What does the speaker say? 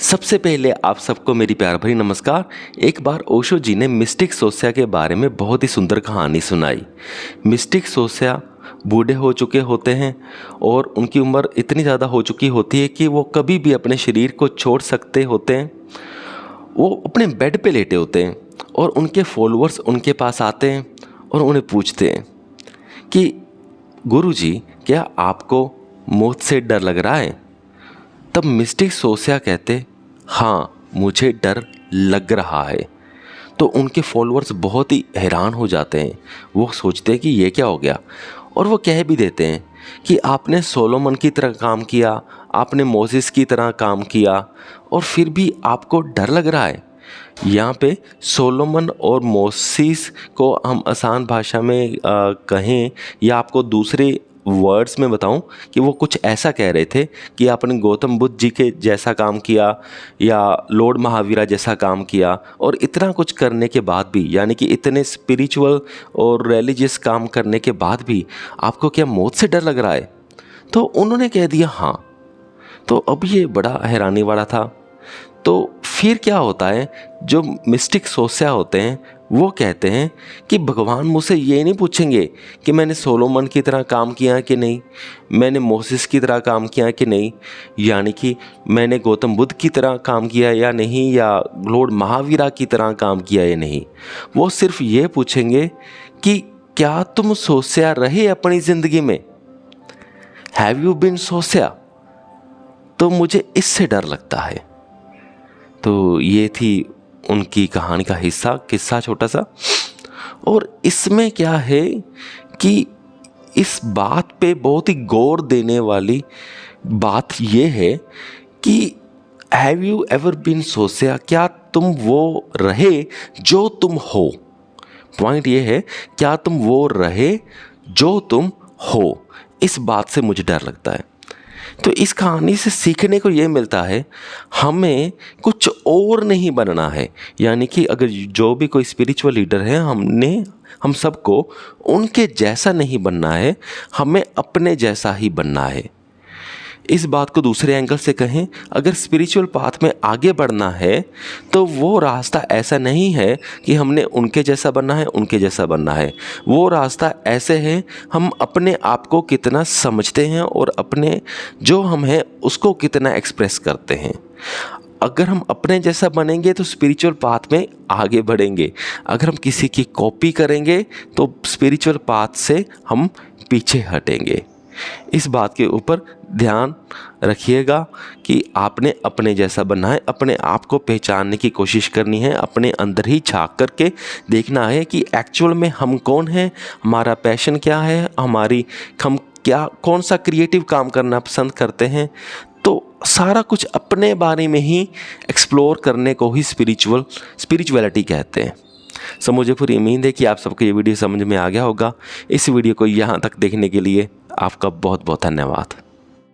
सबसे पहले आप सबको मेरी प्यार भरी नमस्कार। एक बार ओशो जी ने मिस्टिक सोस्या के बारे में बहुत ही सुंदर कहानी सुनाई। मिस्टिक सोस्या बूढ़े हो चुके होते हैं और उनकी उम्र इतनी ज़्यादा हो चुकी होती है कि वो कभी भी अपने शरीर को छोड़ सकते होते हैं। वो अपने बेड पे लेटे होते हैं और उनके फॉलोअर्स उनके पास आते हैं और उन्हें पूछते हैं कि गुरुजी, क्या आपको मौत से डर लग रहा है? तब मिस्टिक सोस्या कहते, हाँ मुझे डर लग रहा है। तो उनके फॉलोअर्स बहुत ही हैरान हो जाते हैं। वो सोचते हैं कि ये क्या हो गया, और वो कह भी देते हैं कि आपने सोलोमन की तरह काम किया, आपने मोसेस की तरह काम किया और फिर भी आपको डर लग रहा है। यहाँ पे सोलोमन और मोसेस को हम आसान भाषा में कहें या आपको दूसरे वर्ड्स में बताऊं कि वो कुछ ऐसा कह रहे थे कि आपने गौतम बुद्ध जी के जैसा काम किया या लॉर्ड महावीरा जैसा काम किया, और इतना कुछ करने के बाद भी, यानी कि इतने स्पिरिचुअल और रिलीजियस काम करने के बाद भी आपको क्या मौत से डर लग रहा है? तो उन्होंने कह दिया हाँ। तो अब ये बड़ा हैरानी वाला था। तो फिर क्या होता है, जो मिस्टिक सोस्या होते हैं वो कहते हैं कि भगवान मुझसे ये नहीं पूछेंगे कि मैंने सोलोमन की तरह काम किया कि नहीं, मैंने मोसेस की तरह काम किया कि नहीं, यानी कि मैंने गौतम बुद्ध की तरह काम किया या नहीं, या लॉर्ड महावीरा की तरह काम किया या नहीं। वो सिर्फ ये पूछेंगे कि क्या तुम सोस्या रहे अपनी ज़िंदगी में? हैव यू बीन सोस्या? तो मुझे इससे डर लगता है। तो ये थी उनकी कहानी का किस्सा छोटा सा। और इसमें क्या है कि इस बात पे बहुत ही गौर देने वाली बात ये है कि हैव यू एवर बीन सोस्या? क्या तुम वो रहे जो तुम हो? पॉइंट ये है, क्या तुम वो रहे जो तुम हो? इस बात से मुझे डर लगता है। तो इस कहानी से सीखने को ये मिलता है, हमें कुछ और नहीं बनना है। यानी कि अगर जो भी कोई स्पिरिचुअल लीडर है, हम सबको उनके जैसा नहीं बनना है, हमें अपने जैसा ही बनना है। इस बात को दूसरे एंगल से कहें, अगर स्पिरिचुअल पाथ में आगे बढ़ना है तो वो रास्ता ऐसा नहीं है कि हमने उनके जैसा बनना है, वो रास्ता ऐसे है, हम अपने आप को कितना समझते हैं और अपने जो हम हैं उसको कितना एक्सप्रेस करते हैं। अगर हम अपने जैसा बनेंगे तो स्पिरिचुअल पाथ में आगे बढ़ेंगे। अगर हम किसी की कॉपी करेंगे तो स्पिरिचुअल पाथ से हम पीछे हटेंगे। इस बात के ऊपर ध्यान रखिएगा कि आपने अपने जैसा बनना है, अपने आप को पहचानने की कोशिश करनी है, अपने अंदर ही झांक करके देखना है कि एक्चुअल में हम कौन हैं, हमारा पैशन क्या है, हम कौन सा क्रिएटिव काम करना पसंद करते हैं। तो सारा कुछ अपने बारे में ही एक्सप्लोर करने को ही स्पिरिचुअलिटी कहते हैं। सो मुझे पूरी उम्मीद है कि आप सबको ये वीडियो समझ में आ गया होगा। इस वीडियो को यहाँ तक देखने के लिए आपका बहुत बहुत धन्यवाद।